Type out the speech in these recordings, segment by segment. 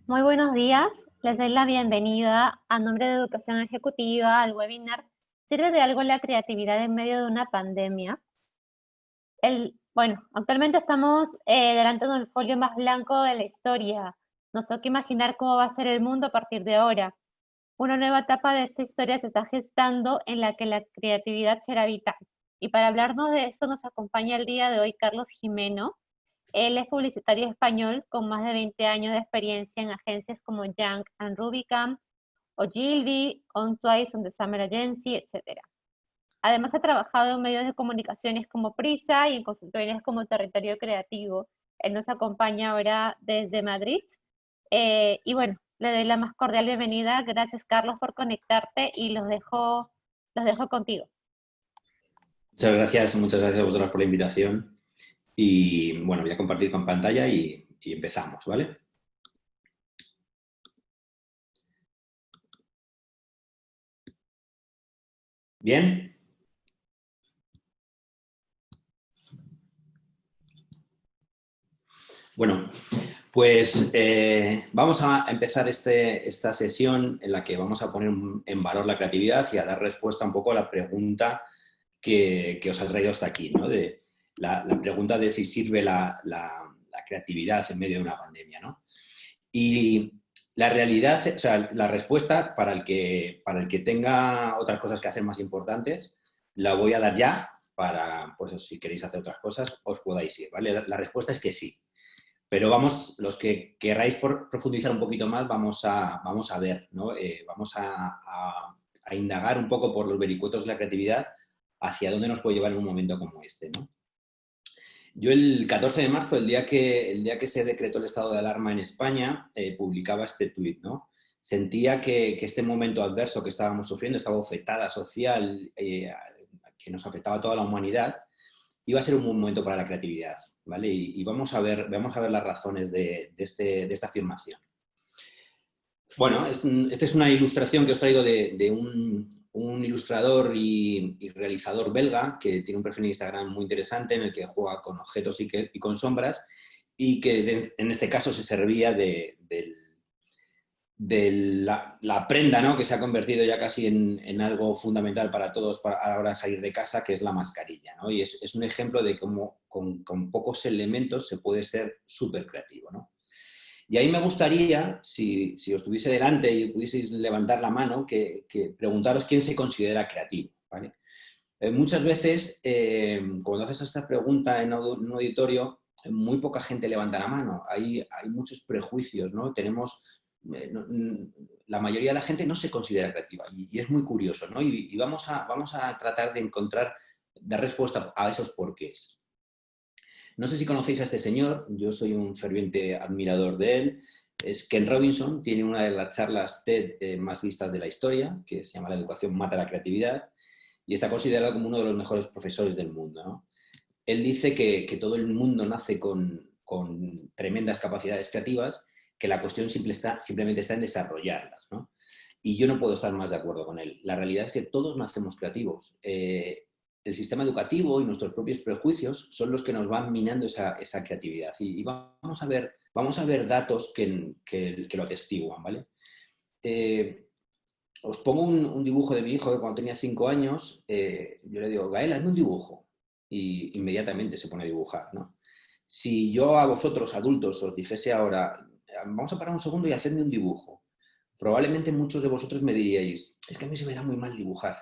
Muy buenos días, les doy la bienvenida a nombre de Educación Ejecutiva al webinar ¿Sirve de algo la creatividad en medio de una pandemia? Actualmente estamos delante de un folio más blanco de la historia. Nos toca imaginar cómo va a ser el mundo a partir de ahora. Una nueva etapa de esta historia se está gestando en la que la creatividad será vital. Y para hablarnos de eso nos acompaña el día de hoy Carlos Jimeno. Él es publicitario español con más de 20 años de experiencia en agencias como Young and Rubicam, Ogilvy, On Twice, On the Summer Agency, etc. Además ha trabajado en medios de comunicaciones como Prisa y en consultorías como Territorio Creativo. Él nos acompaña ahora desde Madrid. Le doy la más cordial bienvenida. Gracias, Carlos, por conectarte y los dejo contigo. Muchas gracias a vosotras por la invitación. Y bueno, voy a compartir con pantalla y empezamos, ¿vale? ¿Bien? Bueno, pues vamos a empezar esta sesión en la que vamos a poner en valor la creatividad y a dar respuesta un poco a la pregunta que os ha traído hasta aquí, ¿no? De la pregunta de si sirve la creatividad en medio de una pandemia, ¿no? Y la realidad, o sea, la respuesta para el que tenga otras cosas que hacer más importantes, la voy a dar ya para, pues si queréis hacer otras cosas, os podáis ir, ¿vale? La respuesta es que sí. Pero vamos, los que queráis profundizar un poquito más, vamos a ver, ¿no? Vamos a indagar un poco por los vericuetos de la creatividad hacia dónde nos puede llevar en un momento como este, ¿no? Yo el 14 de marzo, el día que se decretó el estado de alarma en España, publicaba este tuit, ¿no? Sentía que este momento adverso que estábamos sufriendo, esta bofetada social que nos afectaba a toda la humanidad, iba a ser un buen momento para la creatividad, ¿vale? Y vamos a ver las razones de esta afirmación. Bueno, esta es una ilustración que os traigo de un ilustrador y realizador belga que tiene un perfil en Instagram muy interesante en el que juega con objetos y con sombras y que en este caso se servía de la prenda, ¿no? Que se ha convertido ya casi en algo fundamental para todos a la hora de salir de casa, que es la mascarilla, ¿no? Y es un ejemplo de cómo con pocos elementos se puede ser súper creativo, ¿no? Y ahí me gustaría, si os tuviese delante y pudieseis levantar la mano, que preguntaros quién se considera creativo, ¿vale? Muchas veces, cuando haces esta pregunta en un auditorio, muy poca gente levanta la mano. Hay muchos prejuicios, ¿no? La mayoría de la gente no se considera creativa y es muy curioso, ¿no? Y vamos a tratar de dar respuesta a esos porqués. No sé si conocéis a este señor, yo soy un ferviente admirador de él. Es Ken Robinson, tiene una de las charlas TED más vistas de la historia, que se llama La educación mata la creatividad, y está considerado como uno de los mejores profesores del mundo, ¿no? Él dice que todo el mundo nace con tremendas capacidades creativas, que la cuestión simplemente está en desarrollarlas, ¿no? Y yo no puedo estar más de acuerdo con él. La realidad es que todos nacemos creativos. El sistema educativo y nuestros propios prejuicios son los que nos van minando esa creatividad. Y vamos a ver datos que lo atestiguan, ¿vale? Os pongo un dibujo de mi hijo que cuando tenía 5 años, yo le digo, Gael, hazme un dibujo. Y inmediatamente se pone a dibujar, ¿no? Si yo a vosotros, adultos, os dijese ahora, vamos a parar un segundo y hacedme un dibujo, probablemente muchos de vosotros me diríais, es que a mí se me da muy mal dibujar.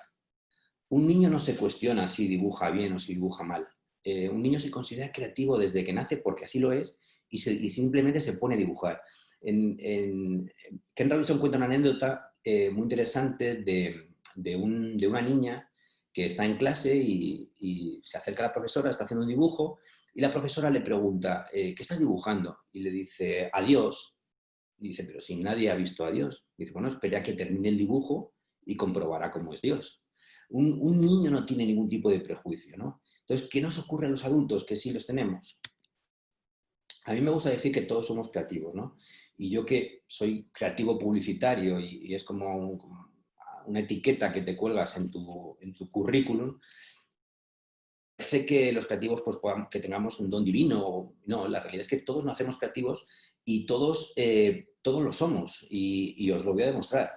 Un niño no se cuestiona si dibuja bien o si dibuja mal. Un niño se considera creativo desde que nace porque así lo es y simplemente se pone a dibujar. Ken Robinson cuenta una anécdota muy interesante de una niña que está en clase y se acerca a la profesora, está haciendo un dibujo y la profesora le pregunta, ¿qué estás dibujando? Y le dice, a Dios. Y dice, pero si nadie ha visto a Dios. Y dice, bueno, espera a que termine el dibujo y comprobará cómo es Dios. Un niño no tiene ningún tipo de prejuicio, ¿no? Entonces, ¿qué nos ocurre a los adultos que sí los tenemos? A mí me gusta decir que todos somos creativos, ¿no? Y yo que soy creativo publicitario y es como una etiqueta que te cuelgas en tu currículum, parece que los creativos pues, que tengamos un don divino. No, la realidad es que todos nacemos creativos y todos lo somos, y os lo voy a demostrar.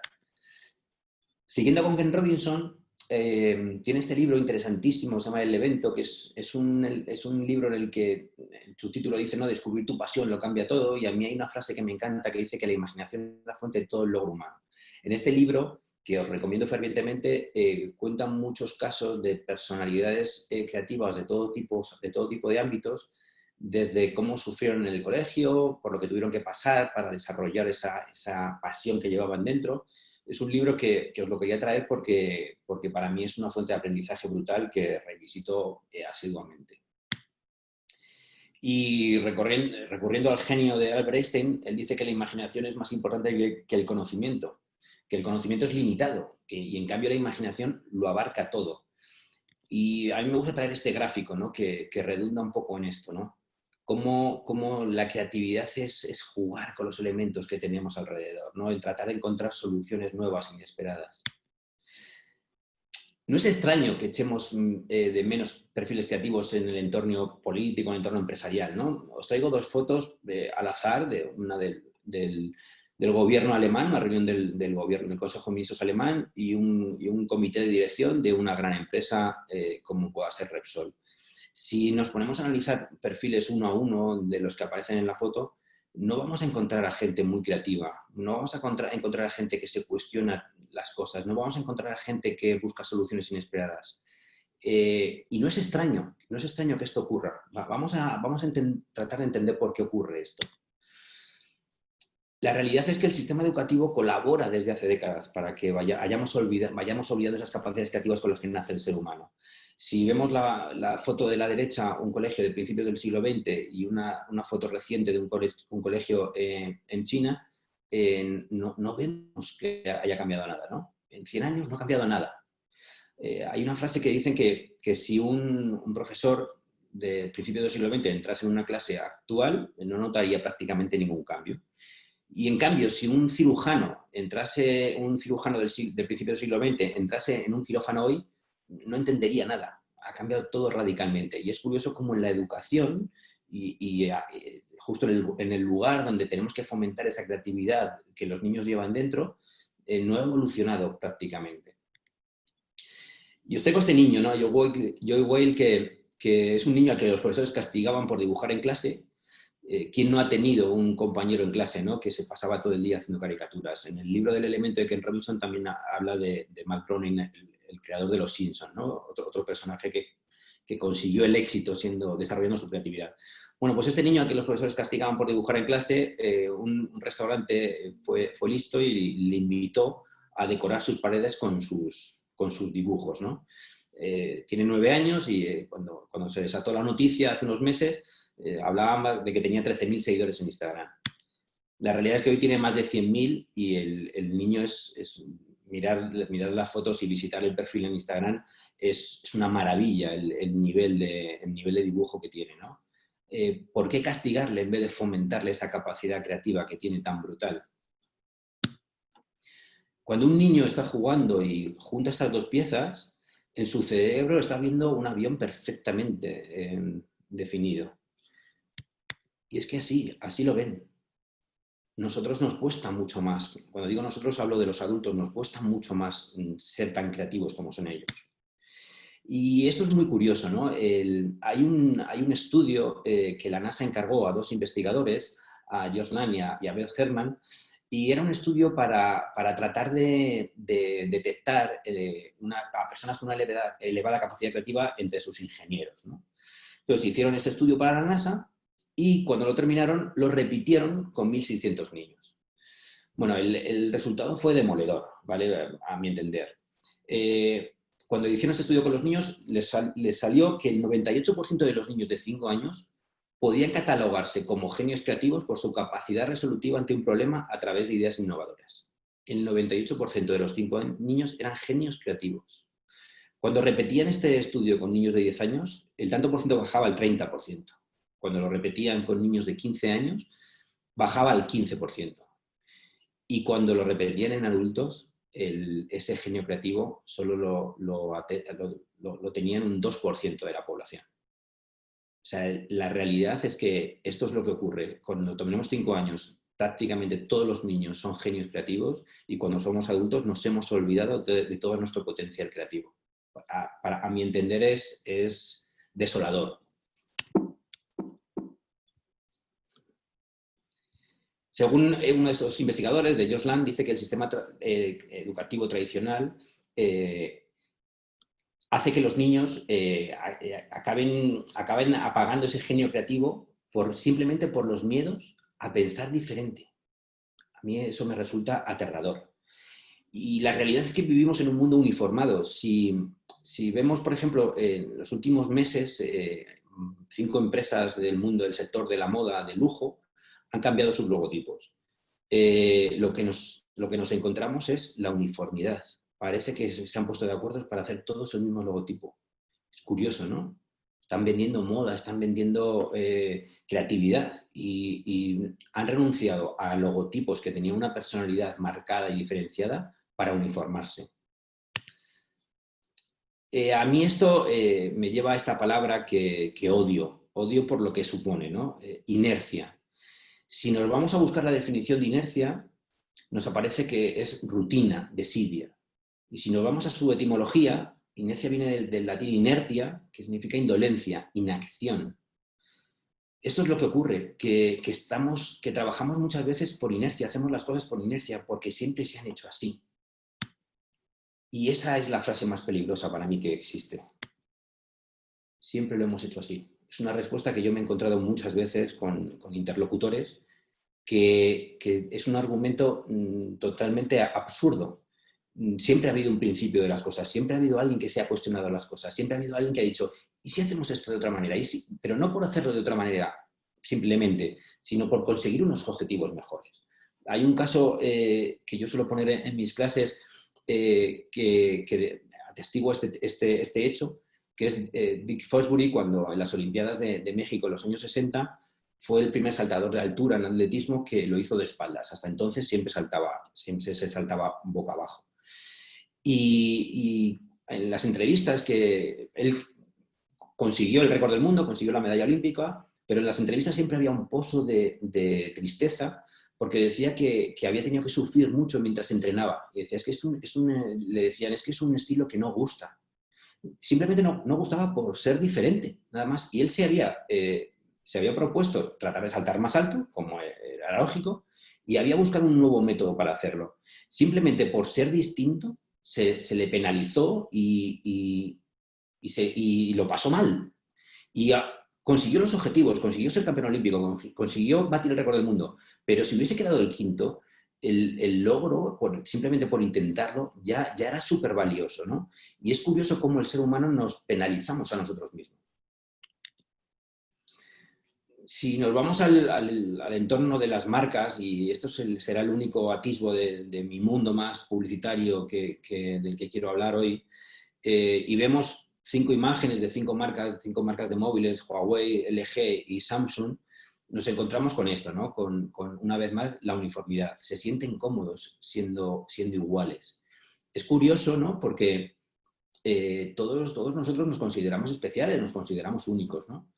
Siguiendo con Ken Robinson, tiene este libro interesantísimo, se llama El Evento, que es un libro en el que su título dice, ¿no? Descubrir tu pasión lo cambia todo, y a mí hay una frase que me encanta que dice que la imaginación es la fuente de todo el logro humano. En este libro, que os recomiendo fervientemente, cuentan muchos casos de personalidades creativas de todo tipo de ámbitos, desde cómo sufrieron en el colegio, por lo que tuvieron que pasar para desarrollar esa pasión que llevaban dentro. Es un libro que os lo quería traer porque para mí es una fuente de aprendizaje brutal que revisito asiduamente. Y recurriendo al genio de Albert Einstein, él dice que la imaginación es más importante que el conocimiento, que el conocimiento es limitado, y en cambio la imaginación lo abarca todo. Y a mí me gusta traer este gráfico, ¿no? que redunda un poco en esto, ¿no? Cómo la creatividad es jugar con los elementos que tenemos alrededor, ¿no? El tratar de encontrar soluciones nuevas, inesperadas. No es extraño que echemos de menos perfiles creativos en el entorno político, en el entorno empresarial, ¿no? Os traigo dos fotos al azar, una del gobierno alemán, una reunión del gobierno, del Consejo de Ministros alemán, y un comité de dirección de una gran empresa como pueda ser Repsol. Si nos ponemos a analizar perfiles uno a uno de los que aparecen en la foto, no vamos a encontrar a gente muy creativa, no vamos a encontrar a gente que se cuestiona las cosas, no vamos a encontrar a gente que busca soluciones inesperadas. Y no es extraño que esto ocurra. Vamos a tratar de entender por qué ocurre esto. La realidad es que el sistema educativo colabora desde hace décadas para que vayamos olvidando esas capacidades creativas con las que nace el ser humano. Si vemos la foto de la derecha, un colegio de principios del siglo XX, y una foto reciente de un colegio en China, no vemos que haya cambiado nada, ¿no? En 100 años no ha cambiado nada. Hay una frase que dicen que si un profesor de principios del siglo XX entrase en una clase actual, no notaría prácticamente ningún cambio. Y en cambio, si un cirujano del principio del siglo XX entrase en un quirófano hoy, no entendería nada. Ha cambiado todo radicalmente. Y es curioso cómo en la educación, justo en el lugar donde tenemos que fomentar esa creatividad que los niños llevan dentro, no ha evolucionado prácticamente. Y os traigo este niño, ¿no? Joy Whale, que es un niño al que los profesores castigaban por dibujar en clase. ¿Quién no ha tenido un compañero en clase, ¿no? Que se pasaba todo el día haciendo caricaturas? En el libro del Elemento de Ken Robinson también habla de Matt Groening, el creador de Los Simpsons, ¿no? Otro personaje que consiguió el éxito desarrollando su creatividad. Bueno, pues este niño al que los profesores castigaban por dibujar en clase, un restaurante fue listo y le invitó a decorar sus paredes con sus dibujos, ¿no? Tiene 9 años y cuando se desató la noticia hace unos meses, hablaban de que tenía 13.000 seguidores en Instagram. La realidad es que hoy tiene más de 100.000 y el niño mirar las fotos y visitar el perfil en Instagram es una maravilla el nivel de dibujo que tiene, ¿no? ¿Por qué castigarle en vez de fomentarle esa capacidad creativa que tiene tan brutal? Cuando un niño está jugando y junta estas dos piezas, en su cerebro está viendo un avión perfectamente definido. Y es que así lo ven. Nosotros nos cuesta mucho más. Cuando digo nosotros, hablo de los adultos, nos cuesta mucho más ser tan creativos como son ellos. Y esto es muy curioso, ¿no? Hay un estudio que la NASA encargó a 2 investigadores, a Josh Nunn y a Beth Herman, y era un estudio para tratar de detectar a personas con una elevada capacidad creativa entre sus ingenieros, ¿no? Entonces hicieron este estudio para la NASA y cuando lo terminaron lo repitieron con 1.600 niños. Bueno, el resultado fue demoledor, ¿vale? A mi entender. Cuando hicieron este estudio con los niños, les salió que el 98% de los niños de 5 años podían catalogarse como genios creativos por su capacidad resolutiva ante un problema a través de ideas innovadoras. El 98% de los 5 niños eran genios creativos. Cuando repetían este estudio con niños de 10 años, el tanto por ciento bajaba al 30%. Cuando lo repetían con niños de 15 años, bajaba al 15%. Y cuando lo repetían en adultos, ese genio creativo solo lo tenían un 2% de la población. O sea, la realidad es que esto es lo que ocurre. Cuando tenemos 5 años, prácticamente todos los niños son genios creativos y cuando somos adultos nos hemos olvidado de todo nuestro potencial creativo. A mi entender es desolador. Según uno de estos investigadores, de Josh Land, dice que el sistema educativo tradicional hace que los niños acaben apagando ese genio creativo simplemente por los miedos a pensar diferente. A mí eso me resulta aterrador. Y la realidad es que vivimos en un mundo uniformado. Si vemos, por ejemplo, en los últimos meses, 5 empresas del mundo del sector de la moda de lujo han cambiado sus logotipos. Lo que nos encontramos es la uniformidad. Parece que se han puesto de acuerdo para hacer todos el mismo logotipo. Es curioso, ¿no? Están vendiendo moda, están vendiendo creatividad y han renunciado a logotipos que tenían una personalidad marcada y diferenciada para uniformarse. A mí esto me lleva a esta palabra que odio. Odio por lo que supone, ¿no? Inercia. Si nos vamos a buscar la definición de inercia, nos aparece que es rutina, desidia. Y si nos vamos a su etimología, inercia viene del latín inertia, que significa indolencia, inacción. Esto es lo que ocurre, que trabajamos muchas veces por inercia, hacemos las cosas por inercia, porque siempre se han hecho así. Y esa es la frase más peligrosa para mí que existe. Siempre lo hemos hecho así. Es una respuesta que yo me he encontrado muchas veces con interlocutores, que es un argumento totalmente absurdo. Siempre ha habido un principio de las cosas, siempre ha habido alguien que se ha cuestionado las cosas, siempre ha habido alguien que ha dicho, ¿y si hacemos esto de otra manera? Pero no por hacerlo de otra manera simplemente, sino por conseguir unos objetivos mejores. Hay un caso que yo suelo poner en mis clases que atestigua este hecho, que es Dick Fosbury, cuando en las Olimpiadas de México en los años 60 fue el primer saltador de altura en atletismo que lo hizo de espaldas. Hasta entonces siempre se saltaba boca abajo. Y en las entrevistas que él consiguió el récord del mundo, consiguió la medalla olímpica, pero en las entrevistas siempre había un pozo de tristeza porque decía que había tenido que sufrir mucho mientras entrenaba. Y decía, le decían, es que es un estilo que no gusta. Simplemente no gustaba por ser diferente, nada más. Y él se había propuesto tratar de saltar más alto, como era lógico, y había buscado un nuevo método para hacerlo. Simplemente por ser distinto, se le penalizó y lo pasó mal. Y consiguió los objetivos, consiguió ser campeón olímpico, consiguió batir el récord del mundo, pero si hubiese quedado el quinto, el logro, simplemente por intentarlo, ya era súper valioso, ¿no? Y es curioso cómo el ser humano nos penalizamos a nosotros mismos. Si nos vamos al entorno de las marcas, y esto será el único atisbo de mi mundo más publicitario del que quiero hablar hoy, y vemos 5 imágenes de 5 marcas de móviles, Huawei, LG y Samsung, nos encontramos con esto, ¿no? Con una vez más la uniformidad. Se sienten cómodos siendo iguales. Es curioso, ¿no? Porque todos nosotros nos consideramos especiales, nos consideramos únicos, ¿no?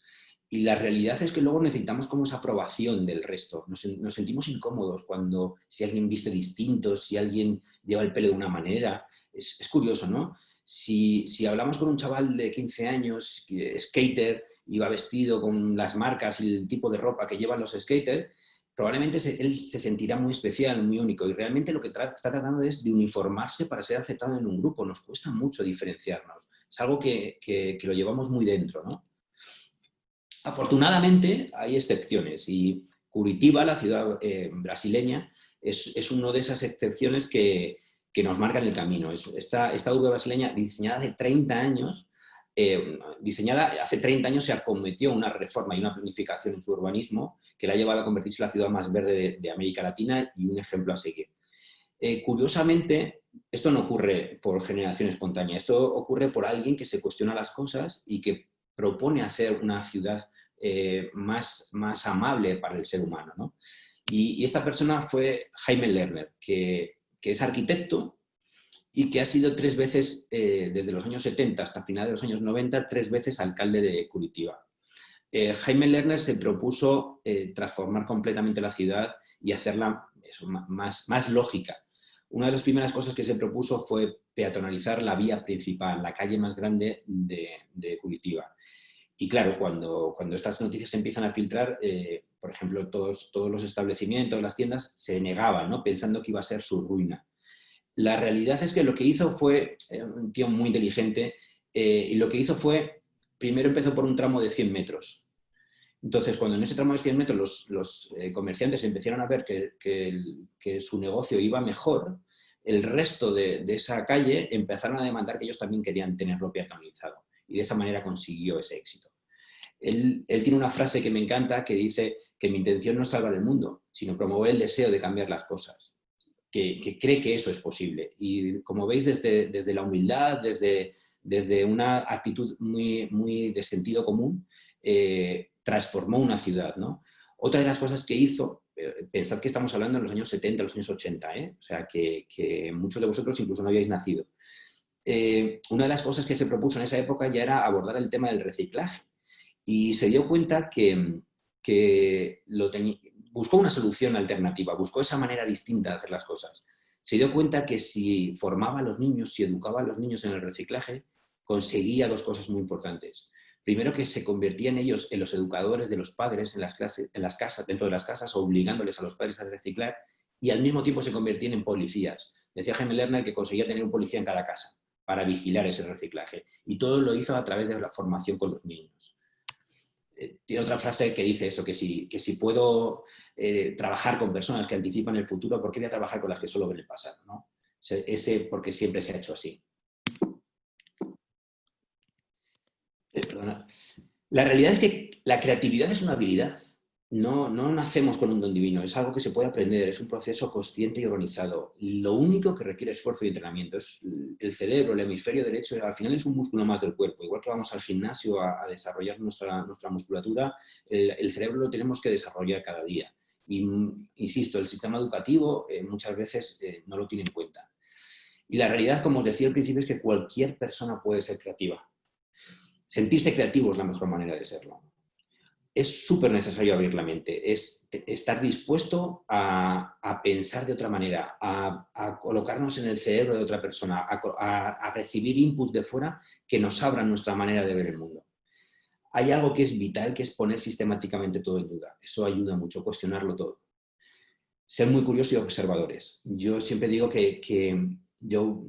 Y la realidad es que luego necesitamos como esa aprobación del resto. Nos sentimos incómodos cuando si alguien viste distinto, si alguien lleva el pelo de una manera. Es curioso, ¿no? Si hablamos con un chaval de 15 años, skater, y va vestido con las marcas y el tipo de ropa que llevan los skaters, probablemente él se sentirá muy especial, muy único. Y realmente lo que está tratando es de uniformarse para ser aceptado en un grupo. Nos cuesta mucho diferenciarnos. Es algo que lo llevamos muy dentro, ¿no? Afortunadamente hay excepciones y Curitiba, la ciudad brasileña, es una de esas excepciones que nos marcan el camino. Esta urbe brasileña diseñada hace 30 años, hace 30 años se acometió una reforma y una planificación en su urbanismo que la ha llevado a convertirse en la ciudad más verde de América Latina y un ejemplo a seguir. Curiosamente, esto no ocurre por generación espontánea, esto ocurre por alguien que se cuestiona las cosas y que propone hacer una ciudad más amable para el ser humano, ¿no? Y esta persona fue Jaime Lerner, que es arquitecto y que ha sido 3 veces, desde los años 70 hasta finales de los años 90, 3 veces alcalde de Curitiba. Jaime Lerner se propuso transformar completamente la ciudad y hacerla más lógica. Una de las primeras cosas que se propuso fue peatonalizar la vía principal, la calle más grande de Curitiba. Y claro, cuando estas noticias se empiezan a filtrar, por ejemplo, todos los establecimientos, las tiendas, se negaban, ¿no? Pensando que iba a ser su ruina. La realidad es que lo que hizo fue, un tío muy inteligente, y lo que hizo fue, primero empezó por un tramo de 100 metros. Entonces, cuando en ese tramo de 100 metros los comerciantes empezaron a ver que su negocio iba mejor, el resto de esa calle empezaron a demandar que ellos también querían tenerlo peatonalizado. Y de esa manera consiguió ese éxito. Él tiene una frase que me encanta que dice que mi intención no es salvar el mundo, sino promover el deseo de cambiar las cosas. Que cree que eso es posible. Y como veis, desde la humildad, desde una actitud muy de sentido común, transformó una ciudad, ¿no? Otra de las cosas que hizo, pensad que estamos hablando en los años 70, los años 80, o sea que muchos de vosotros incluso no habíais nacido. Una de las cosas que se propuso en esa época ya era abordar el tema del reciclaje. Y se dio cuenta que buscó una solución alternativa, buscó esa manera distinta de hacer las cosas. Se dio cuenta que si formaba a los niños, si educaba a los niños en el reciclaje, conseguía dos cosas muy importantes. Primero, que se convertían ellos en los educadores de los padres en las casas, dentro de las casas, obligándoles a los padres a reciclar, y al mismo tiempo se convertían en policías. Decía Jaime Lerner que conseguía tener un policía en cada casa para vigilar ese reciclaje. Y todo lo hizo a través de la formación con los niños. Tiene otra frase que dice eso, que si puedo trabajar con personas que anticipan el futuro, ¿por qué voy a trabajar con las que solo ven el pasado, ¿no? Porque siempre se ha hecho así. Perdona. La realidad es que la creatividad es una habilidad. No nacemos con un don divino, es algo que se puede aprender, es un proceso consciente y organizado. Lo único que requiere esfuerzo y entrenamiento es el cerebro, el hemisferio derecho, al final es un músculo más del cuerpo. Igual que vamos al gimnasio a desarrollar nuestra musculatura, el cerebro lo tenemos que desarrollar cada día. Y, insisto, el sistema educativo muchas veces no lo tiene en cuenta. Y la realidad, como os decía al principio, es que cualquier persona puede ser creativa. Sentirse creativo es la mejor manera de serlo. Es súper necesario abrir la mente, es estar dispuesto a pensar de otra manera, a colocarnos en el cerebro de otra persona, a recibir inputs de fuera que nos abran nuestra manera de ver el mundo. Hay algo que es vital, que es poner sistemáticamente todo en duda. Eso ayuda mucho, cuestionarlo todo. Ser muy curiosos y observadores. Yo siempre digo que yo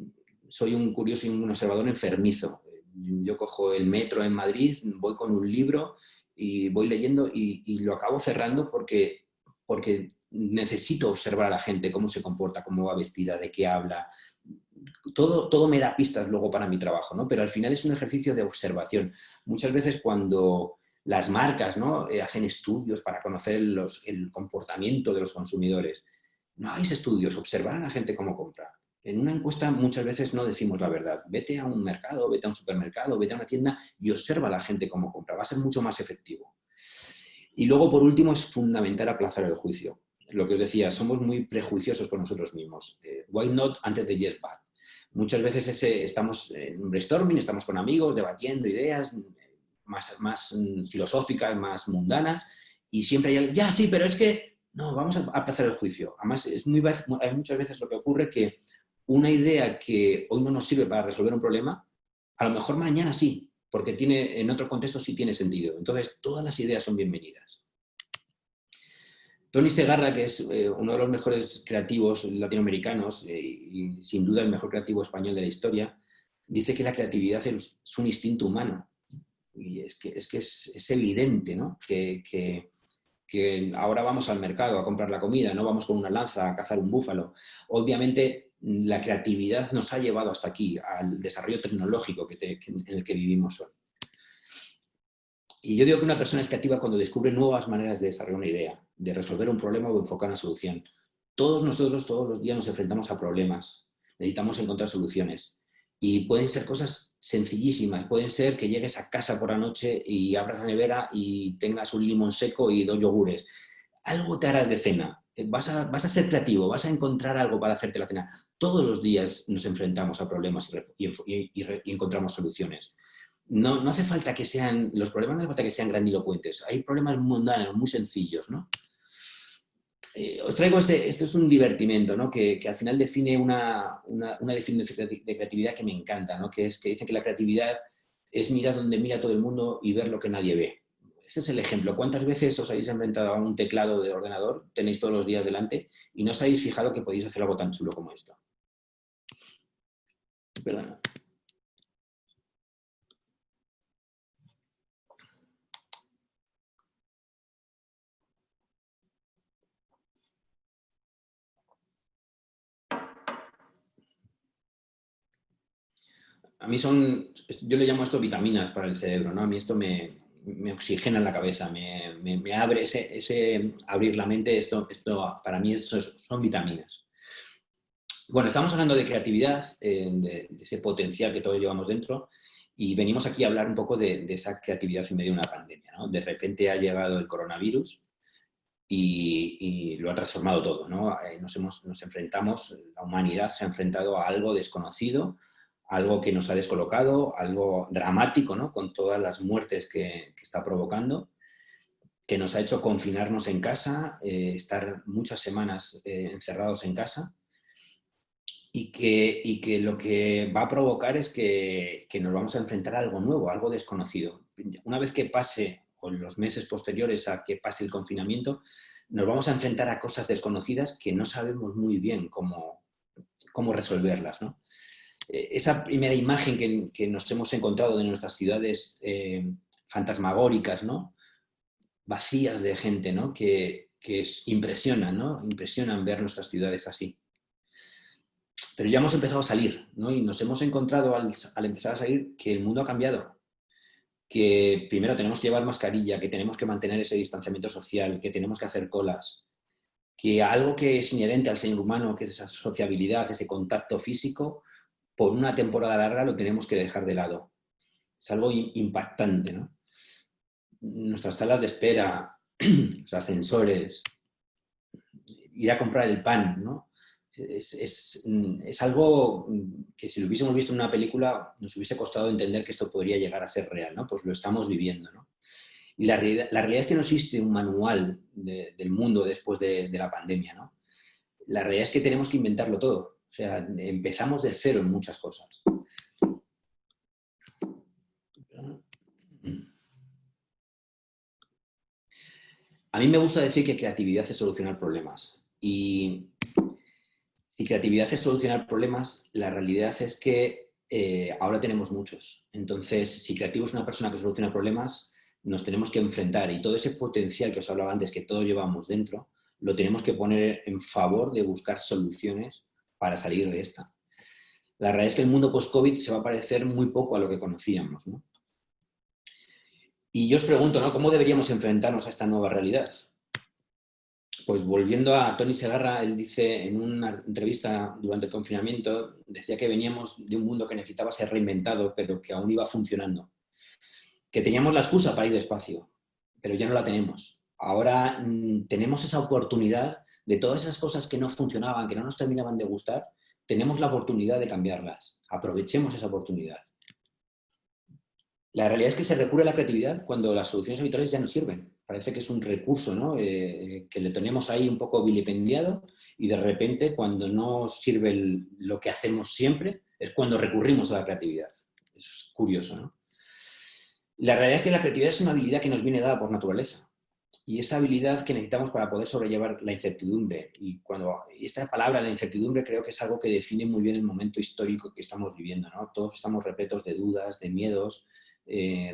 soy un curioso y un observador enfermizo. Yo cojo el metro en Madrid, voy con un libro y voy leyendo y lo acabo cerrando porque necesito observar a la gente, cómo se comporta, cómo va vestida, de qué habla. Todo me da pistas luego para mi trabajo, ¿no? Pero al final es un ejercicio de observación. Muchas veces cuando las marcas, ¿no? Hacen estudios para conocer el comportamiento de los consumidores, no hay estudios, observar a la gente cómo compra. En una encuesta muchas veces no decimos la verdad. Vete a un mercado, vete a un supermercado, vete a una tienda y observa a la gente cómo compra. Va a ser mucho más efectivo. Y luego, por último, es fundamental aplazar el juicio. Lo que os decía, somos muy prejuiciosos con nosotros mismos. Why not antes de yes but. Muchas veces estamos en un brainstorming, estamos con amigos, debatiendo ideas más filosóficas, más mundanas, y siempre hay alguien, ya sí, pero es que no, vamos a aplazar el juicio. Además, hay muchas veces lo que ocurre que una idea que hoy no nos sirve para resolver un problema, a lo mejor mañana sí, porque en otro contexto sí tiene sentido. Entonces, todas las ideas son bienvenidas. Tony Segarra, que es uno de los mejores creativos latinoamericanos y sin duda el mejor creativo español de la historia, dice que la creatividad es un instinto humano. Y es que es evidente, ¿no? Que ahora vamos al mercado a comprar la comida, no vamos con una lanza a cazar un búfalo. Obviamente, la creatividad nos ha llevado hasta aquí, al desarrollo tecnológico en el que vivimos hoy. Y yo digo que una persona es creativa cuando descubre nuevas maneras de desarrollar una idea, de resolver un problema o enfocar una solución. Todos nosotros, todos los días nos enfrentamos a problemas, necesitamos encontrar soluciones. Y pueden ser cosas sencillísimas, pueden ser que llegues a casa por la noche y abras la nevera y tengas un limón seco y 2 yogures. Algo te harás de cena, vas a ser creativo, vas a encontrar algo para hacerte la cena. Todos los días nos enfrentamos a problemas y encontramos soluciones. no hace falta que sean, los problemas no hace falta que sean grandilocuentes, hay problemas mundanos, muy sencillos, ¿no? Os traigo esto es un divertimento, ¿no? Que al final define una definición de creatividad que me encanta, ¿no? Que dice que la creatividad es mirar donde mira todo el mundo y ver lo que nadie ve. Este es el ejemplo. ¿Cuántas veces os habéis enfrentado a un teclado de ordenador, tenéis todos los días delante y no os habéis fijado que podéis hacer algo tan chulo como esto? Perdona. A mí yo le llamo esto vitaminas para el cerebro, ¿no? A mí esto me oxigena en la cabeza, me abre ese abrir la mente, esto para mí son vitaminas. Bueno, estamos hablando de creatividad, de ese potencial que todos llevamos dentro, y venimos aquí a hablar un poco de esa creatividad en medio de una pandemia, ¿no? De repente ha llegado el coronavirus y lo ha transformado todo, ¿no? Nos enfrentamos, la humanidad se ha enfrentado a algo desconocido, algo que nos ha descolocado, algo dramático, ¿no? Con todas las muertes que está provocando, que nos ha hecho confinarnos en casa, estar muchas semanas encerrados en casa, y que lo que va a provocar es que nos vamos a enfrentar a algo nuevo, a algo desconocido. Una vez que pase, o en los meses posteriores a que pase el confinamiento, nos vamos a enfrentar a cosas desconocidas que no sabemos muy bien cómo resolverlas, ¿no? Esa primera imagen que nos hemos encontrado de nuestras ciudades fantasmagóricas, ¿no? Vacías de gente, ¿no? Que impresionan, ¿no? Impresionan ver nuestras ciudades así. Pero ya hemos empezado a salir, ¿no? Y nos hemos encontrado al empezar a salir que el mundo ha cambiado, que primero tenemos que llevar mascarilla, que tenemos que mantener ese distanciamiento social, que tenemos que hacer colas, que algo que es inherente al ser humano, que es esa sociabilidad, ese contacto físico, por una temporada larga lo tenemos que dejar de lado. Es algo impactante, ¿no? Nuestras salas de espera, los ascensores, ir a comprar el pan, ¿no? Es algo que si lo hubiésemos visto en una película nos hubiese costado entender que esto podría llegar a ser real, ¿no? Pues lo estamos viviendo, ¿no? Y la realidad es que no existe un manual del mundo después de la pandemia, ¿no? La realidad es que tenemos que inventarlo todo. O sea, empezamos de cero en muchas cosas. A mí me gusta decir que creatividad es solucionar problemas. Y si creatividad es solucionar problemas, la realidad es que ahora tenemos muchos. Entonces, si creativo es una persona que soluciona problemas, nos tenemos que enfrentar y todo ese potencial que os hablaba antes que todos llevamos dentro, lo tenemos que poner en favor de buscar soluciones para salir de esta. La realidad es que el mundo post-COVID se va a parecer muy poco a lo que conocíamos, ¿no? Y yo os pregunto, ¿no? ¿Cómo deberíamos enfrentarnos a esta nueva realidad? Pues volviendo a Tony Segarra, él dice en una entrevista durante el confinamiento, decía que veníamos de un mundo que necesitaba ser reinventado, pero que aún iba funcionando. Que teníamos la excusa para ir despacio, pero ya no la tenemos. Ahora tenemos esa oportunidad de todas esas cosas que no funcionaban, que no nos terminaban de gustar, tenemos la oportunidad de cambiarlas. Aprovechemos esa oportunidad. La realidad es que se recurre a la creatividad cuando las soluciones habituales ya no sirven. Parece que es un recurso, ¿no? Que le tenemos ahí un poco vilipendiado y de repente cuando no sirve lo que hacemos siempre es cuando recurrimos a la creatividad. Es curioso, ¿no? La realidad es que la creatividad es una habilidad que nos viene dada por naturaleza y esa habilidad que necesitamos para poder sobrellevar la incertidumbre. Y esta palabra, la incertidumbre, creo que es algo que define muy bien el momento histórico que estamos viviendo, ¿no? Todos estamos repletos de dudas, de miedos.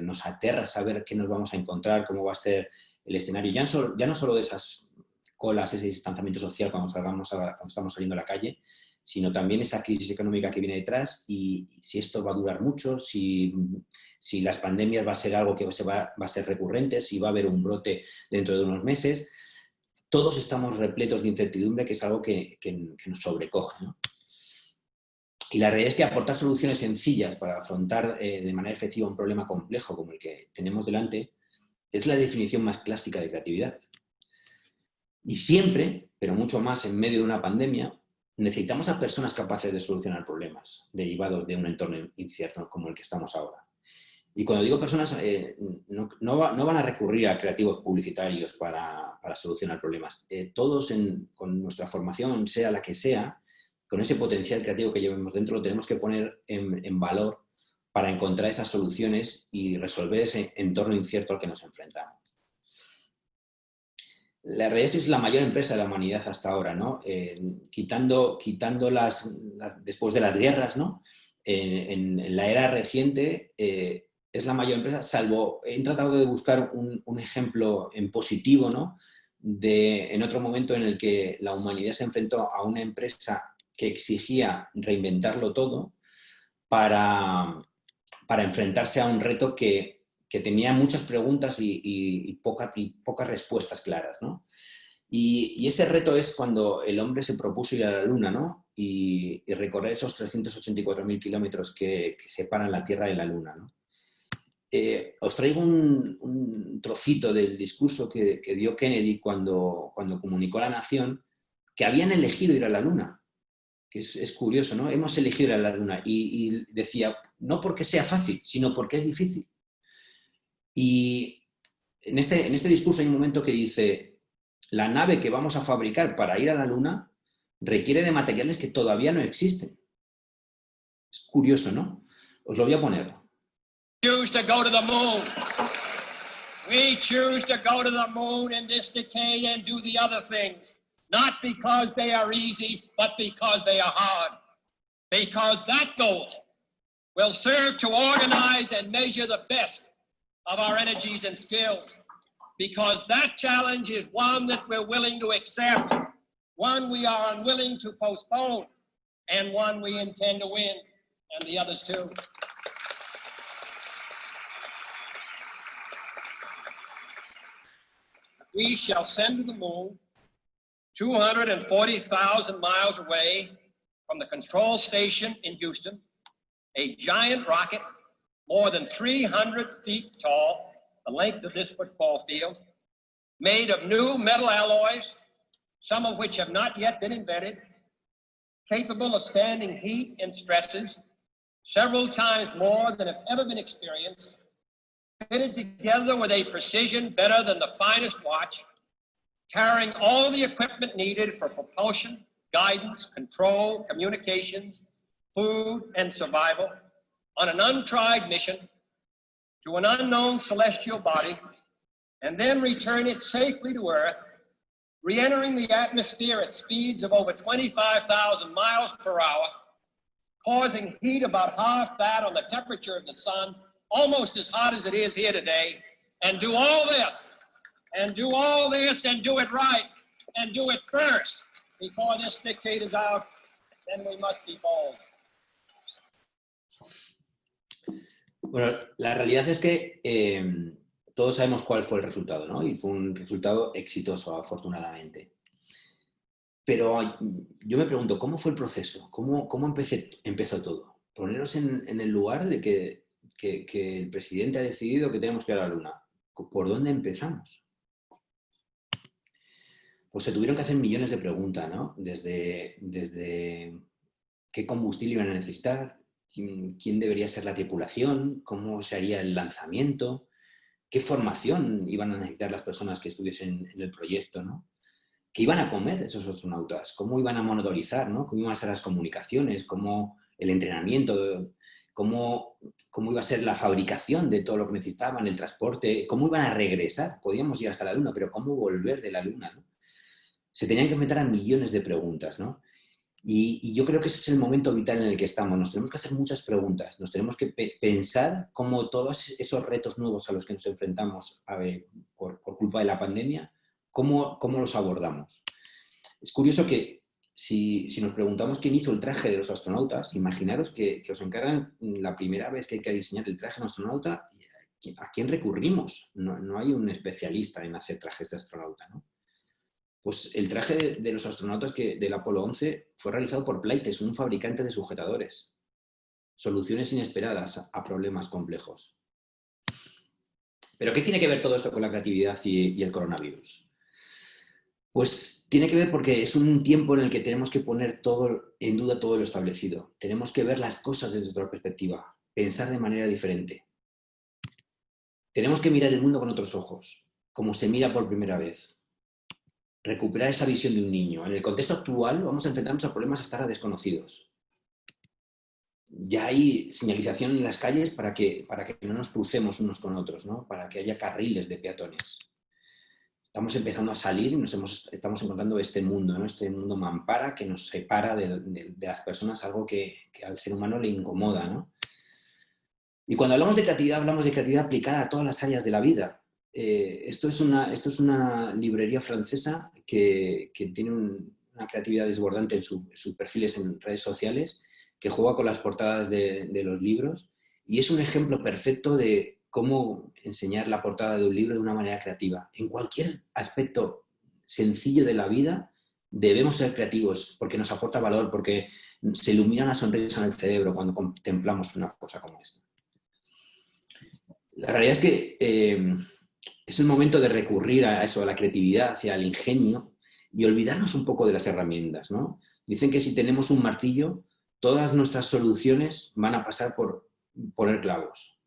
Nos aterra saber qué nos vamos a encontrar, cómo va a ser el escenario. Ya no solo de esas colas, ese distanciamiento social cuando estamos saliendo a la calle, sino también esa crisis económica que viene detrás y si esto va a durar mucho, si las pandemias va a ser algo que va a ser recurrente, si va a haber un brote dentro de unos meses. Todos estamos repletos de incertidumbre, que es algo que nos sobrecoge, ¿no? Y la realidad es que aportar soluciones sencillas para afrontar de manera efectiva un problema complejo como el que tenemos delante es la definición más clásica de creatividad. Y siempre, pero mucho más en medio de una pandemia, necesitamos a personas capaces de solucionar problemas derivados de un entorno incierto como el que estamos ahora. Y cuando digo personas, no van a recurrir a creativos publicitarios para solucionar problemas. Todos con nuestra formación, sea la que sea, con ese potencial creativo que llevemos dentro, lo tenemos que poner en valor para encontrar esas soluciones y resolver ese entorno incierto al que nos enfrentamos. La realidad es que es la mayor empresa de la humanidad hasta ahora, ¿no? Quitando después de las guerras, ¿no? En la era reciente, es la mayor empresa, salvo, he tratado de buscar un ejemplo en positivo, ¿no? En otro momento en el que la humanidad se enfrentó a una empresa que exigía reinventarlo todo para enfrentarse a un reto que tenía muchas preguntas y pocas respuestas claras, ¿no? Y ese reto es cuando el hombre se propuso ir a la Luna, ¿no? Y recorrer esos 384.000 kilómetros que separan la Tierra de la Luna, ¿no? Os traigo un trocito del discurso que dio Kennedy cuando comunicó a la nación que habían elegido ir a la Luna. Que es curioso, ¿no? Hemos elegido ir a la Luna. Y decía, no porque sea fácil, sino porque es difícil. Y en este discurso hay un momento que dice, la nave que vamos a fabricar para ir a la Luna requiere de materiales que todavía no existen. Es curioso, ¿no? Os lo voy a poner. Choose to go to the moon. We choose to go to the moon in this decade and do the other things, not because they are easy, but because they are hard. Because that goal will serve to organize and measure the best of our energies and skills. Because that challenge is one that we're willing to accept, one we are unwilling to postpone, and one we intend to win, and the others too. We shall send to the moon 240,000 miles away from the control station in Houston, a giant rocket more than 300 feet tall, the length of this football field, made of new metal alloys, some of which have not yet been invented, capable of standing heat and stresses several times more than have ever been experienced, fitted together with a precision better than the finest watch, carrying all the equipment needed for propulsion, guidance, control, communications, food, and survival on an untried mission to an unknown celestial body, and then return it safely to Earth, re-entering the atmosphere at speeds of over 25,000 miles per hour, causing heat about half that on the temperature of the sun, almost as hot as it is here today, and do all this, and do all this, and do it right, and do it first. Before this decade is out, then we must be bold. Bueno, la realidad es que todos sabemos cuál fue el resultado, ¿no? Y fue un resultado exitoso, afortunadamente. Pero yo me pregunto, ¿cómo fue el proceso? ¿Cómo empezó todo? Poneros en el lugar de que el presidente ha decidido que tenemos que ir a la Luna. ¿Por dónde empezamos? Pues se tuvieron que hacer millones de preguntas, ¿no? Desde qué combustible iban a necesitar, quién debería ser la tripulación, cómo se haría el lanzamiento, qué formación iban a necesitar las personas que estuviesen en el proyecto, ¿no? ¿Qué iban a comer esos astronautas? ¿Cómo iban a monitorizar, ¿no? ¿Cómo iban a ser las comunicaciones? ¿Cómo el entrenamiento? ¿Cómo iba a ser la fabricación de todo lo que necesitaban, el transporte? ¿Cómo iban a regresar? Podíamos ir hasta la Luna, pero ¿cómo volver de la Luna, ¿no? Se tenían que enfrentar a millones de preguntas, ¿no? Y yo creo que ese es el momento vital en el que estamos. Nos tenemos que hacer muchas preguntas, nos tenemos que pensar cómo todos esos retos nuevos a los que nos enfrentamos por culpa de la pandemia, cómo los abordamos. Es curioso que si nos preguntamos quién hizo el traje de los astronautas, imaginaros que os encargan la primera vez que hay que diseñar el traje de un astronauta, ¿a quién recurrimos? No hay un especialista en hacer trajes de astronauta, ¿no? Pues el traje de los astronautas del Apolo 11 fue realizado por Pleites, un fabricante de sujetadores. Soluciones inesperadas a problemas complejos. ¿Pero qué tiene que ver todo esto con la creatividad y el coronavirus? Pues tiene que ver porque es un tiempo en el que tenemos que poner en duda todo lo establecido. Tenemos que ver las cosas desde otra perspectiva, pensar de manera diferente. Tenemos que mirar el mundo con otros ojos, como se mira por primera vez. Recuperar esa visión de un niño. En el contexto actual vamos a enfrentarnos a problemas hasta ahora desconocidos. Ya hay señalización en las calles para que no nos crucemos unos con otros, ¿no? Para que haya carriles de peatones. Estamos empezando a salir y estamos encontrando este mundo, ¿no? Este mundo mampara que nos separa de las personas, algo que al ser humano le incomoda, ¿no? Y cuando hablamos de creatividad aplicada a todas las áreas de la vida. Esto es una librería francesa que tiene una creatividad desbordante en sus perfiles en redes sociales, que juega con las portadas de los libros, y es un ejemplo perfecto de cómo enseñar la portada de un libro de una manera creativa. En cualquier aspecto sencillo de la vida debemos ser creativos, porque nos aporta valor, porque se ilumina una sonrisa en el cerebro cuando contemplamos una cosa como esta. La realidad es que es el momento de recurrir a eso, a la creatividad, hacia el ingenio, y olvidarnos un poco de las herramientas, ¿no? Dicen que si tenemos un martillo, todas nuestras soluciones van a pasar por poner clavos.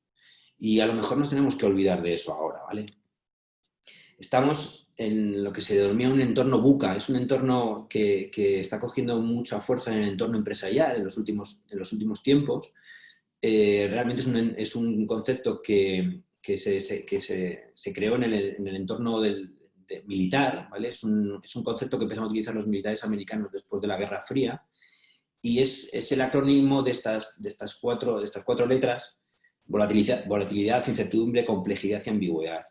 Y a lo mejor nos tenemos que olvidar de eso ahora, ¿vale? Estamos en lo que se denomina un entorno VUCA. Es un entorno que está cogiendo mucha fuerza en el entorno empresarial en los últimos tiempos. Realmente es un concepto que se creó en el entorno militar, ¿vale? Es un concepto que empezaron a utilizar los militares americanos después de la Guerra Fría, y es el acrónimo de estas cuatro letras: volatilidad, incertidumbre, complejidad y ambigüedad,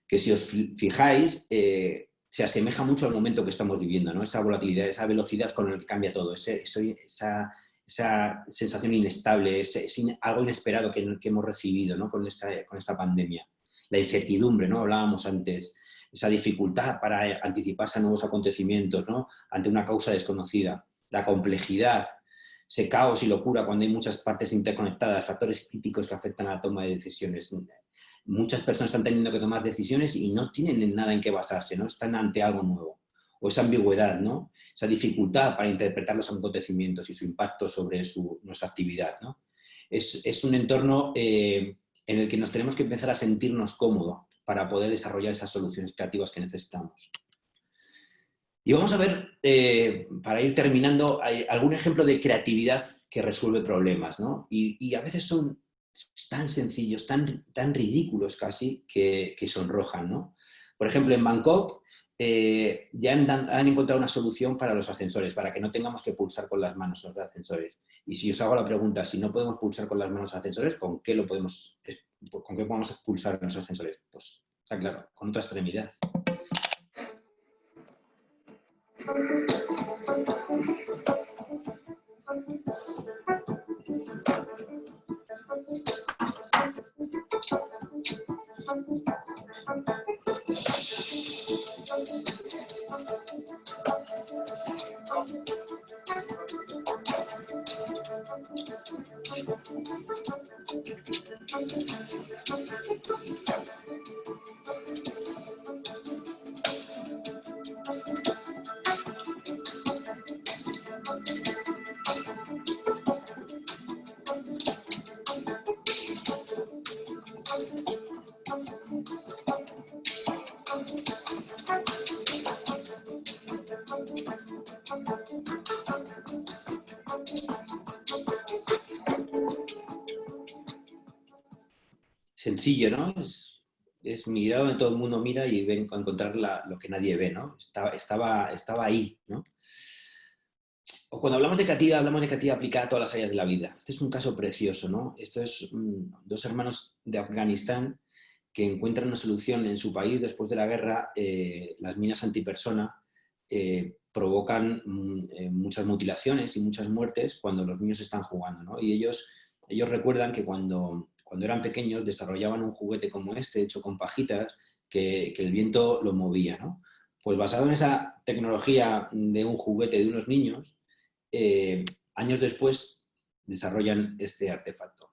que si os fijáis se asemeja mucho al momento que estamos viviendo, ¿no? Esa volatilidad, esa velocidad con la que cambia todo, esa sensación inestable, algo inesperado que hemos recibido, ¿no? con esta pandemia. La incertidumbre, ¿no? Hablábamos antes, esa dificultad para anticiparse a nuevos acontecimientos, ¿no? Ante una causa desconocida. La complejidad, ese caos y locura cuando hay muchas partes interconectadas, factores críticos que afectan a la toma de decisiones. Muchas personas están teniendo que tomar decisiones y no tienen nada en qué basarse, ¿no? Están ante algo nuevo. O esa ambigüedad, ¿no? Esa dificultad para interpretar los acontecimientos y su impacto sobre nuestra actividad, ¿no? Es un entorno en el que nos tenemos que empezar a sentirnos cómodos para poder desarrollar esas soluciones creativas que necesitamos. Y vamos a ver, para ir terminando, algún ejemplo de creatividad que resuelve problemas, ¿no? Y a veces son tan sencillos, tan ridículos casi, que sonrojan, ¿no? Por ejemplo, en Bangkok ya han encontrado una solución para los ascensores, para que no tengamos que pulsar con las manos los ascensores. Y si os hago la pregunta, si no podemos pulsar con las manos los ascensores, ¿con qué podemos pulsar en los ascensores? Pues está claro, con otra extremidad. Sencillo, ¿no? Es mirar donde todo el mundo mira y encontrar lo que nadie ve, ¿no? Estaba ahí, ¿no? O cuando hablamos de creatividad aplicada a todas las áreas de la vida. Este es un caso precioso, ¿no? Esto es dos hermanos de Afganistán que encuentran una solución en su país después de la guerra. Las minas antipersona provocan muchas mutilaciones y muchas muertes cuando los niños están jugando, ¿no? Y ellos recuerdan que cuando eran pequeños desarrollaban un juguete como este, hecho con pajitas, que el viento lo movía, ¿no? Pues basado en esa tecnología de un juguete de unos niños, años después desarrollan este artefacto.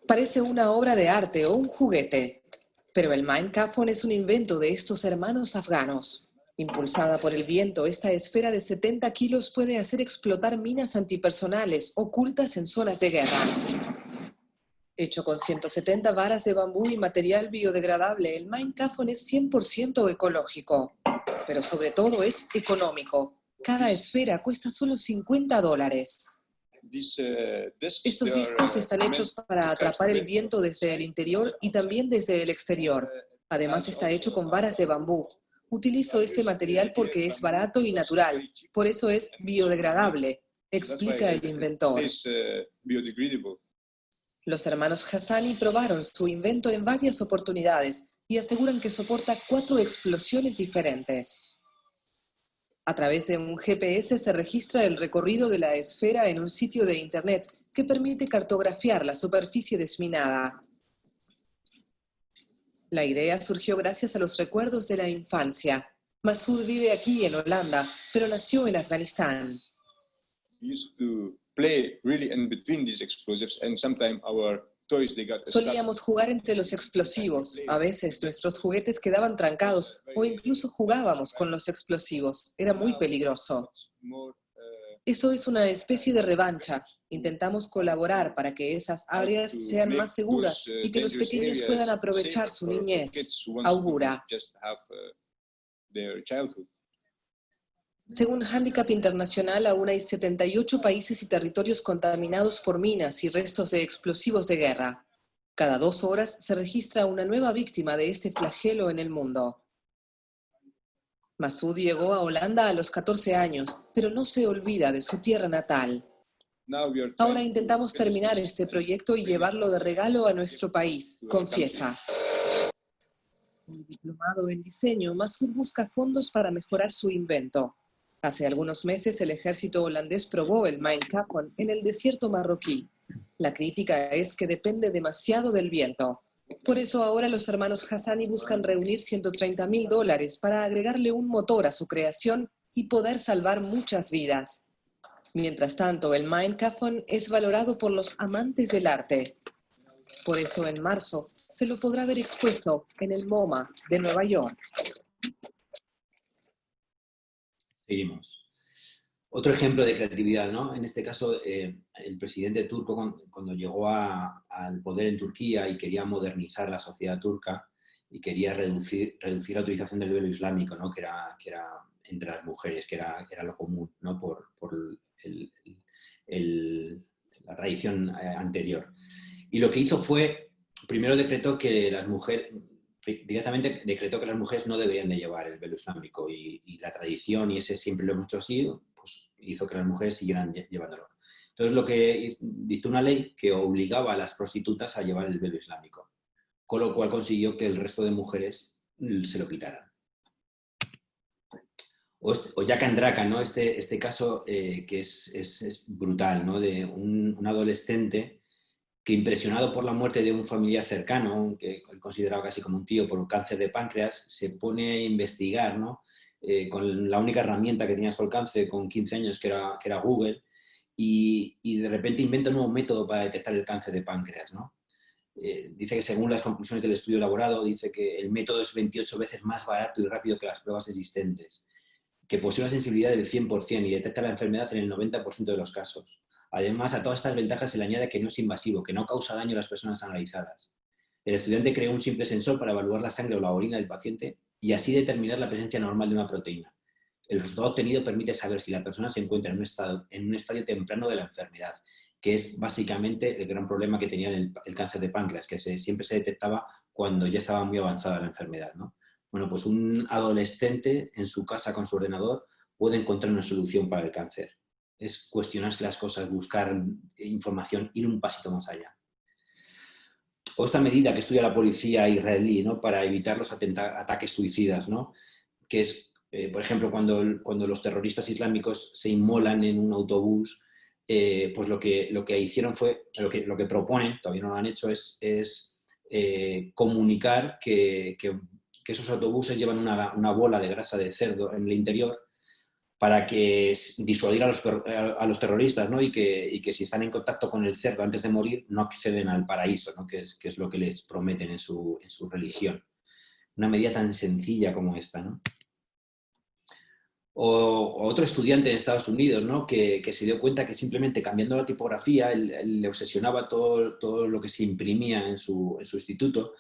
Parece una obra de arte o un juguete, pero el Minecraphone es un invento de estos hermanos afganos. Impulsada por el viento, esta esfera de 70 kilos puede hacer explotar minas antipersonales ocultas en zonas de guerra. Hecho con 170 varas de bambú y material biodegradable, el Minecraft es 100% ecológico, pero sobre todo es económico. Cada esfera cuesta solo $50. Estos discos están hechos para atrapar el viento desde el interior y también desde el exterior. Además está hecho con varas de bambú. Utilizo este material porque es barato y natural, por eso es biodegradable, explica el inventor. Los hermanos Hassani probaron su invento en varias oportunidades y aseguran que soporta 4 explosiones diferentes. A través de un GPS se registra el recorrido de la esfera en un sitio de internet que permite cartografiar la superficie desminada. La idea surgió gracias a los recuerdos de la infancia. Masoud vive aquí en Holanda, pero nació en Afganistán. Solíamos jugar entre los explosivos. A veces nuestros juguetes quedaban trancados o incluso jugábamos con los explosivos. Era muy peligroso. Esto es una especie de revancha. Intentamos colaborar para que esas áreas sean más seguras y que los pequeños puedan aprovechar su niñez, augura. Según Handicap Internacional, aún hay 78 países y territorios contaminados por minas y restos de explosivos de guerra. Cada 2 horas se registra una nueva víctima de este flagelo en el mundo. Masoud llegó a Holanda a los 14 años, pero no se olvida de su tierra natal. Ahora intentamos terminar este proyecto y llevarlo de regalo a nuestro país, confiesa. Un diplomado en diseño, Masoud busca fondos para mejorar su invento. Hace algunos meses el ejército holandés probó el Minecraft en el desierto marroquí. La crítica es que depende demasiado del viento. Por eso ahora los hermanos Hassani buscan reunir $130.000 para agregarle un motor a su creación y poder salvar muchas vidas. Mientras tanto, el Minecraft es valorado por los amantes del arte. Por eso en marzo se lo podrá ver expuesto en el MoMA de Nueva York. Seguimos. Otro ejemplo de creatividad, ¿no? En este caso, el presidente turco, cuando llegó al poder en Turquía y quería modernizar la sociedad turca y quería reducir la utilización del velo islámico, ¿no? que era entre las mujeres, que era lo común, ¿no? por la tradición anterior. Y lo que hizo fue, primero directamente decretó que las mujeres no deberían de llevar el velo islámico y la tradición, y ese siempre lo hemos hecho así, pues hizo que las mujeres siguieran llevándolo. Entonces lo que dictó una ley que obligaba a las prostitutas a llevar el velo islámico, con lo cual consiguió que el resto de mujeres se lo quitaran. O Jack and Draka, ¿no? Este caso que es brutal, ¿no? De un adolescente que, impresionado por la muerte de un familiar cercano, que él consideraba casi como un tío, por un cáncer de páncreas, se pone a investigar, ¿no? Con la única herramienta que tenía a su alcance con 15 años, que era Google, y de repente inventa un nuevo método para detectar el cáncer de páncreas, ¿no? Dice que según las conclusiones del estudio elaborado, dice que el método es 28 veces más barato y rápido que las pruebas existentes, que posee una sensibilidad del 100% y detecta la enfermedad en el 90% de los casos. Además, a todas estas ventajas se le añade que no es invasivo, que no causa daño a las personas analizadas. El estudiante creó un simple sensor para evaluar la sangre o la orina del paciente y así determinar la presencia normal de una proteína. El resultado obtenido permite saber si la persona se encuentra en un estadio temprano de la enfermedad, que es básicamente el gran problema que tenía el cáncer de páncreas, que siempre se detectaba cuando ya estaba muy avanzada la enfermedad, ¿no? Bueno, pues un adolescente en su casa con su ordenador puede encontrar una solución para el cáncer. Es cuestionarse las cosas, buscar información, ir un pasito más allá. O esta medida que estudia la policía israelí, ¿no? Para evitar los ataques suicidas, ¿no? Que es, por ejemplo, cuando los terroristas islámicos se inmolan en un autobús, pues lo que hicieron fue, lo que proponen, todavía no lo han hecho, es comunicar que esos autobuses llevan una bola de grasa de cerdo en el interior, para que disuadir a los terroristas, ¿no? y que si están en contacto con el cerdo antes de morir no acceden al paraíso, ¿no? que es lo que les prometen en su religión. Una medida tan sencilla como esta, ¿no? O otro estudiante en Estados Unidos, ¿no? que se dio cuenta que simplemente cambiando la tipografía él le obsesionaba todo lo que se imprimía en su instituto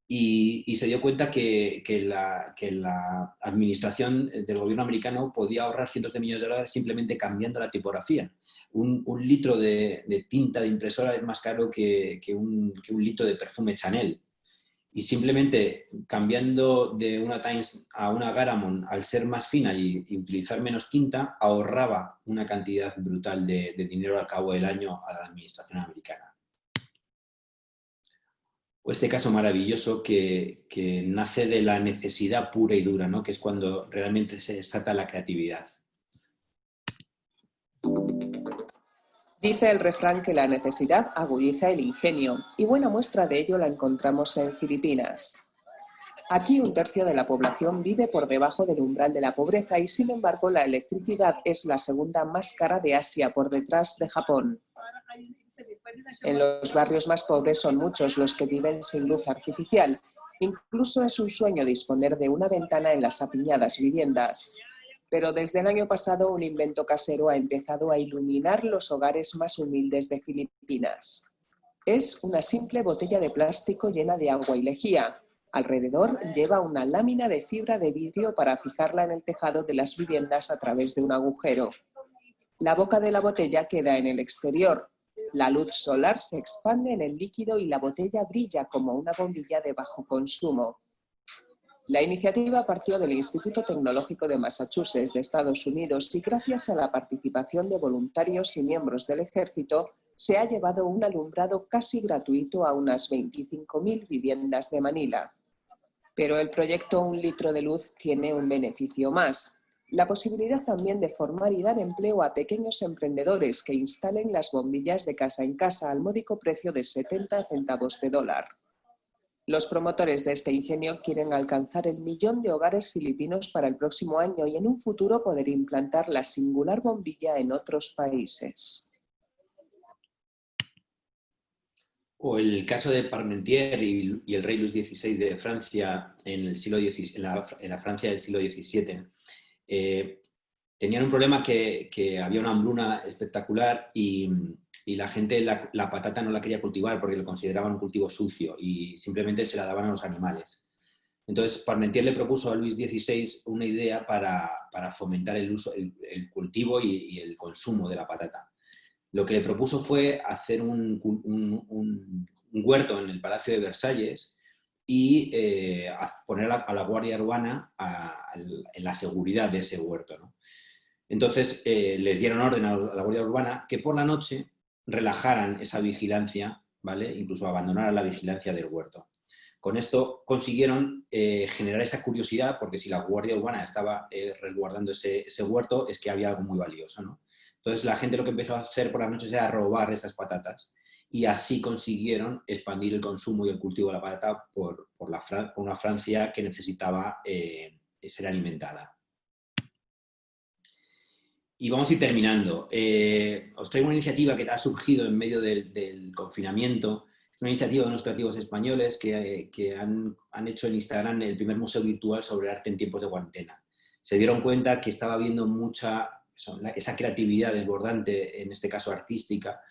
y se dio cuenta que la administración del gobierno americano podía ahorrar cientos de millones de dólares simplemente cambiando la tipografía. Un litro de tinta de impresora es más caro que un litro de perfume Chanel. Y simplemente cambiando de una Times a una Garamond, al ser más fina y utilizar menos tinta, ahorraba una cantidad brutal de dinero al cabo del año a la administración americana. O este caso maravilloso que nace de la necesidad pura y dura, ¿no? Que es cuando realmente se desata la creatividad. Dice el refrán que la necesidad agudiza el ingenio, y buena muestra de ello la encontramos en Filipinas. Aquí 1/3 de la población vive por debajo del umbral de la pobreza y, sin embargo, la electricidad es la segunda más cara de Asia, por detrás de Japón. En los barrios más pobres son muchos los que viven sin luz artificial. Incluso es un sueño disponer de una ventana en las apiñadas viviendas. Pero desde el año pasado un invento casero ha empezado a iluminar los hogares más humildes de Filipinas. Es una simple botella de plástico llena de agua y lejía. Alrededor lleva una lámina de fibra de vidrio para fijarla en el tejado de las viviendas a través de un agujero. La boca de la botella queda en el exterior. La luz solar se expande en el líquido y la botella brilla como una bombilla de bajo consumo. La iniciativa partió del Instituto Tecnológico de Massachusetts de Estados Unidos y gracias a la participación de voluntarios y miembros del ejército se ha llevado un alumbrado casi gratuito a unas 25.000 viviendas de Manila. Pero el proyecto Un litro de luz tiene un beneficio más: la posibilidad también de formar y dar empleo a pequeños emprendedores que instalen las bombillas de casa en casa al módico precio de 70 centavos de dólar. Los promotores de este ingenio quieren alcanzar el 1.000.000 de hogares filipinos para el próximo año y en un futuro poder implantar la singular bombilla en otros países. O el caso de Parmentier y el rey Luis XVI de Francia en la Francia del siglo XVII. Tenían un problema que había una hambruna espectacular y la gente la patata no la quería cultivar porque lo consideraban un cultivo sucio y simplemente se la daban a los animales. Entonces Parmentier le propuso a Luis XVI una idea para fomentar el cultivo y el consumo de la patata. Lo que le propuso fue hacer un huerto en el Palacio de Versalles y poner a la Guardia Urbana en la seguridad de ese huerto, ¿no? Entonces les dieron orden a la Guardia Urbana que por la noche relajaran esa vigilancia, ¿vale? Incluso abandonaran la vigilancia del huerto. Con esto consiguieron generar esa curiosidad, porque si la Guardia Urbana estaba resguardando ese huerto es que había algo muy valioso, ¿no? Entonces la gente lo que empezó a hacer por las noches era robar esas patatas y así consiguieron expandir el consumo y el cultivo de la patata por una Francia que necesitaba ser alimentada. Y vamos a ir terminando. Os traigo una iniciativa que ha surgido en medio del confinamiento. Es una iniciativa de unos creativos españoles que han hecho en Instagram el primer museo virtual sobre arte en tiempos de cuarentena. Se dieron cuenta que estaba habiendo esa creatividad desbordante, en este caso artística,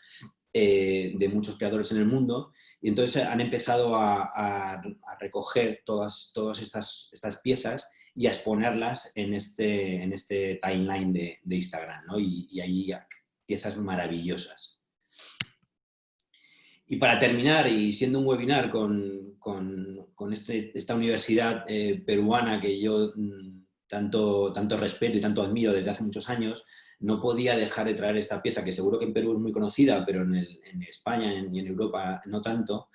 de muchos creadores en el mundo, y entonces han empezado a recoger todas estas piezas y a exponerlas en este timeline de Instagram, ¿no? Y hay piezas maravillosas. Y para terminar, y siendo un webinar con esta universidad peruana que yo tanto respeto y tanto admiro desde hace muchos años, no podía dejar de traer esta pieza, que seguro que en Perú es muy conocida, pero en España y en Europa no tanto,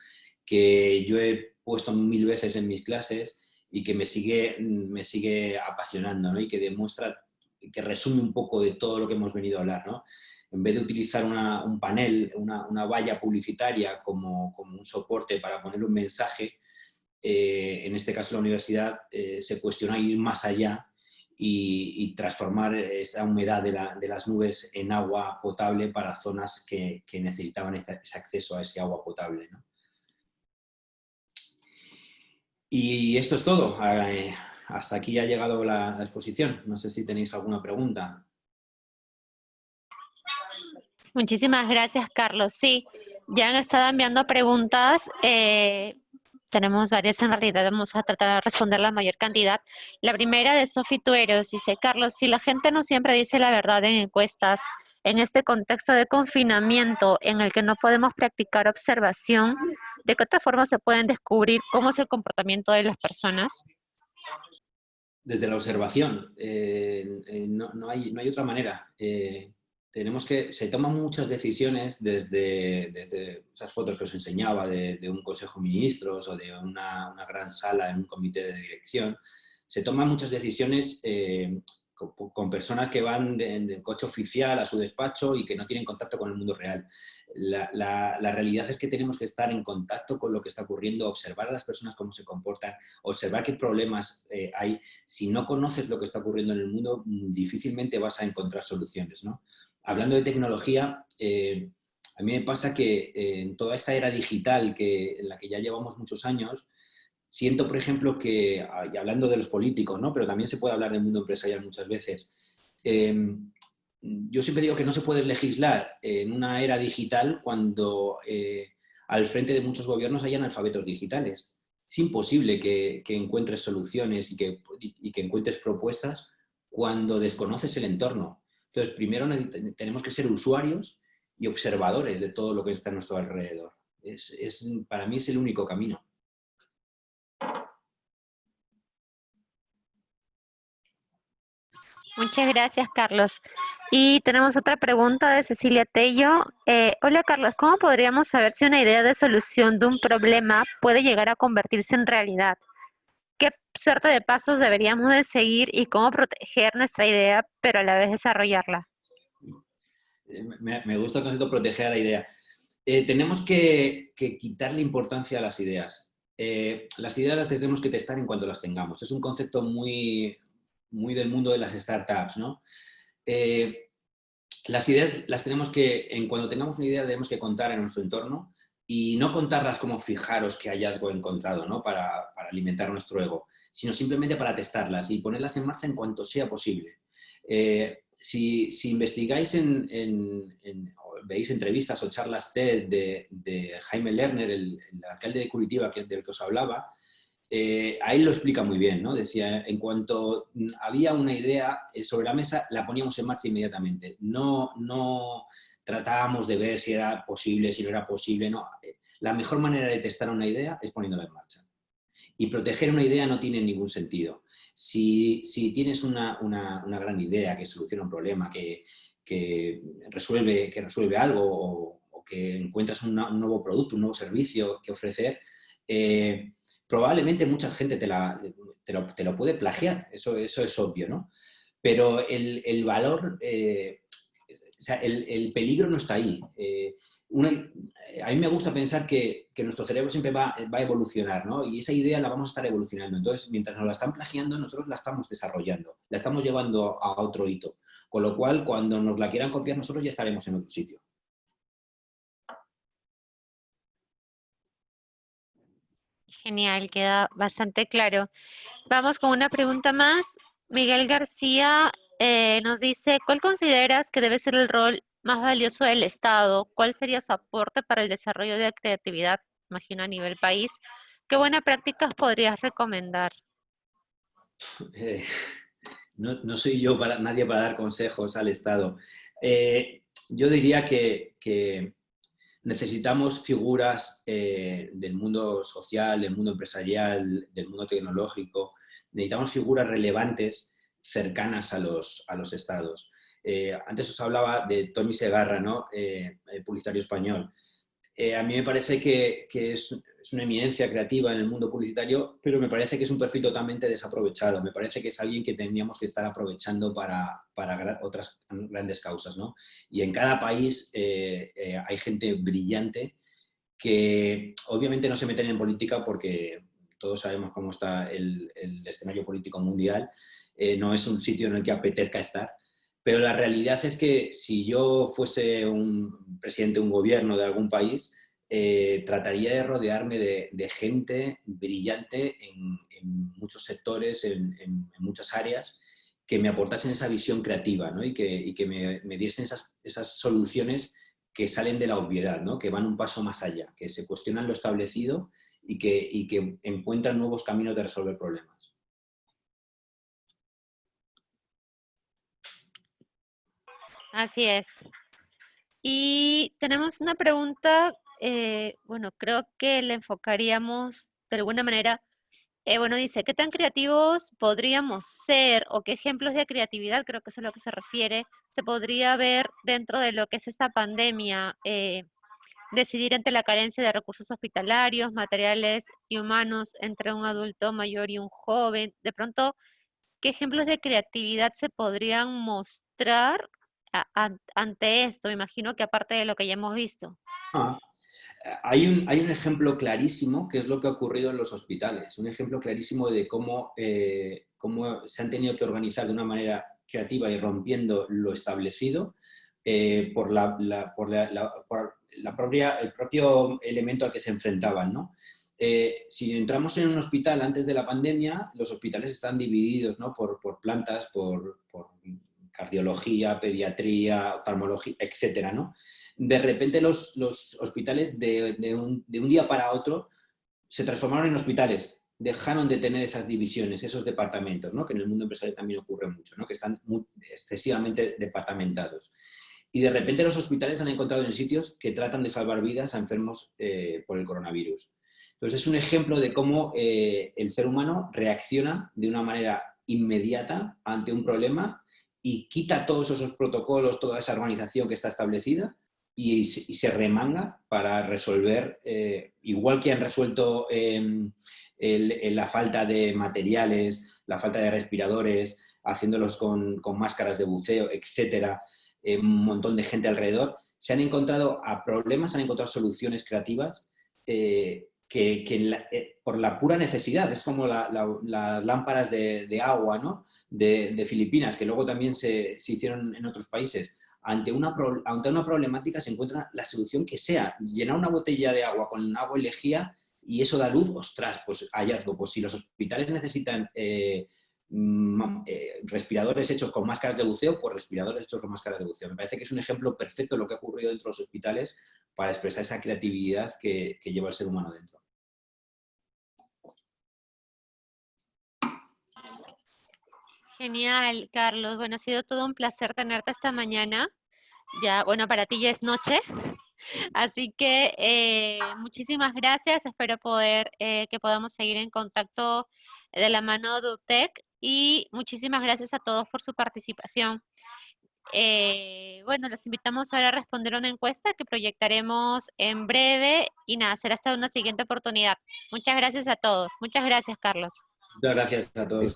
que yo he puesto 1000 veces en mis clases y que me sigue apasionando, ¿no? Y que demuestra, que resume un poco de todo lo que hemos venido a hablar, ¿no? En vez de utilizar un panel, una valla publicitaria como un soporte para poner un mensaje, en este caso la universidad se cuestionó ir más allá y transformar esa humedad de las nubes en agua potable para zonas que necesitaban ese acceso a ese agua potable, ¿no? Y esto es todo. hasta aquí ha llegado la exposición. No sé si tenéis alguna pregunta. Muchísimas gracias, Carlos. Sí, ya han estado enviando preguntas. Tenemos varias en realidad, vamos a tratar de responder la mayor cantidad. La primera de Sofi Tueros dice, Carlos, si la gente no siempre dice la verdad en encuestas, en este contexto de confinamiento en el que no podemos practicar observación, ¿de qué otra forma se pueden descubrir cómo es el comportamiento de las personas? Desde la observación, no hay otra manera. Se toman muchas decisiones desde esas fotos que os enseñaba de un consejo de ministros o de una gran sala en un comité de dirección. Se toman muchas decisiones con personas que van de coche oficial a su despacho y que no tienen contacto con el mundo real. La realidad es que tenemos que estar en contacto con lo que está ocurriendo, observar a las personas cómo se comportan, observar qué problemas hay. Si no conoces lo que está ocurriendo en el mundo, difícilmente vas a encontrar soluciones, ¿no? Hablando de tecnología, a mí me pasa que en toda esta era digital en la que ya llevamos muchos años, siento, por ejemplo, que, y hablando de los políticos, ¿no? Pero también se puede hablar del mundo empresarial muchas veces, yo siempre digo que no se puede legislar en una era digital cuando al frente de muchos gobiernos hay analfabetos digitales. Es imposible que encuentres soluciones y que encuentres propuestas cuando desconoces el entorno. Entonces, primero tenemos que ser usuarios y observadores de todo lo que está a nuestro alrededor. Para mí es el único camino. Muchas gracias, Carlos. Y tenemos otra pregunta de Cecilia Tello. Hola, Carlos, ¿cómo podríamos saber si una idea de solución de un problema puede llegar a convertirse en realidad? ¿Qué suerte de pasos deberíamos de seguir y cómo proteger nuestra idea, pero a la vez desarrollarla? Me gusta el concepto de proteger la idea. Tenemos que quitarle importancia a las ideas. Las ideas las tenemos que testar en cuanto las tengamos. Es un concepto muy del mundo de las startups, ¿no? Las ideas las tenemos que, cuando tengamos una idea, tenemos que contar en nuestro entorno y no contarlas como fijaros que hay algo encontrado, ¿no? Para alimentar nuestro ego, sino simplemente para testarlas y ponerlas en marcha en cuanto sea posible. Si investigáis veis entrevistas o charlas TED de Jaime Lerner, el alcalde de Curitiba del que os hablaba, ahí lo explica muy bien, ¿no? Decía, en cuanto había una idea sobre la mesa, la poníamos en marcha inmediatamente. No tratábamos de ver si era posible, si no era posible, no. La mejor manera de testar una idea es poniéndola en marcha. Y proteger una idea no tiene ningún sentido. Si tienes una gran idea que soluciona un problema, que resuelve algo o que encuentras un nuevo producto, un nuevo servicio que ofrecer, probablemente mucha gente te lo puede plagiar, eso es obvio, ¿no? Pero el valor, o sea, el peligro no está ahí. A mí me gusta pensar que nuestro cerebro siempre va a evolucionar, ¿no? Y esa idea la vamos a estar evolucionando. Entonces, mientras nos la están plagiando, nosotros la estamos desarrollando, la estamos llevando a otro hito. Con lo cual, cuando nos la quieran copiar, nosotros ya estaremos en otro sitio. Genial, queda bastante claro. Vamos con una pregunta más. Miguel García nos dice, ¿cuál consideras que debe ser el rol más valioso del Estado? ¿Cuál sería su aporte para el desarrollo de la creatividad, imagino a nivel país? ¿Qué buenas prácticas podrías recomendar? No soy yo nadie para dar consejos al Estado. Yo diría que necesitamos figuras del mundo social, del mundo empresarial, del mundo tecnológico. Necesitamos figuras relevantes, cercanas a los estados. Antes os hablaba de Tony Segarra, ¿no? Publicitario español. A mí me parece que es una eminencia creativa en el mundo publicitario, pero me parece que es un perfil totalmente desaprovechado. Me parece que es alguien que tendríamos que estar aprovechando para otras grandes causas, ¿no? Y en cada país hay gente brillante que obviamente no se meten en política porque todos sabemos cómo está el escenario político mundial. No es un sitio en el que apetezca estar. Pero la realidad es que si yo fuese un presidente de un gobierno de algún país, trataría de rodearme de gente brillante en muchos sectores, en muchas áreas, que me aportasen esa visión creativa, ¿no? y que me diesen esas soluciones que salen de la obviedad, ¿no? Que van un paso más allá, que se cuestionan lo establecido y que encuentran nuevos caminos de resolver problemas. Así es. Y tenemos una pregunta, bueno, creo que le enfocaríamos de alguna manera. Bueno, dice, ¿qué tan creativos podríamos ser o qué ejemplos de creatividad, creo que eso es a lo que se refiere, se podría ver dentro de lo que es esta pandemia? Decidir entre la carencia de recursos hospitalarios, materiales y humanos entre un adulto mayor y un joven. De pronto, ¿qué ejemplos de creatividad se podrían mostrar ante esto? Me imagino que aparte de lo que ya hemos visto. Hay un ejemplo clarísimo que es lo que ha ocurrido en los hospitales, un ejemplo clarísimo de cómo se han tenido que organizar de una manera creativa y rompiendo lo establecido por el propio elemento al que se enfrentaban, ¿no? Si entramos en un hospital antes de la pandemia, los hospitales están divididos, ¿no? por plantas, por cardiología, pediatría, oftalmología, etcétera, ¿no? De repente los hospitales de un día para otro se transformaron en hospitales, dejaron de tener esas divisiones, esos departamentos, ¿no? Que en el mundo empresarial también ocurre mucho, ¿no? Que están excesivamente departamentados. Y de repente los hospitales han encontrado en sitios que tratan de salvar vidas a enfermos por el coronavirus. Entonces es un ejemplo de cómo el ser humano reacciona de una manera inmediata ante un problema y quita todos esos protocolos, toda esa organización que está establecida y se remanga para resolver, igual que han resuelto la falta de materiales, la falta de respiradores, haciéndolos con máscaras de buceo, etcétera, un montón de gente alrededor, se han encontrado a problemas, han encontrado soluciones creativas por la pura necesidad. Es como las lámparas de agua, ¿no? de Filipinas, que luego también se hicieron en otros países. Ante una problemática se encuentra la solución que sea. Llenar una botella de agua con agua y lejía y eso da luz, ostras, pues hallazgo. Pues si los hospitales necesitan respiradores hechos con máscaras de buceo, pues respiradores hechos con máscaras de buceo. Me parece que es un ejemplo perfecto de lo que ha ocurrido dentro de los hospitales para expresar esa creatividad que lleva el ser humano dentro. Genial, Carlos. Bueno, ha sido todo un placer tenerte esta mañana. Ya, bueno, para ti ya es noche. Así que muchísimas gracias. Espero que podamos seguir en contacto de la mano de UTEC y muchísimas gracias a todos por su participación. Bueno, los invitamos ahora a responder una encuesta que proyectaremos en breve y nada, será hasta una siguiente oportunidad. Muchas gracias a todos. Muchas gracias, Carlos. Muchas gracias a todos.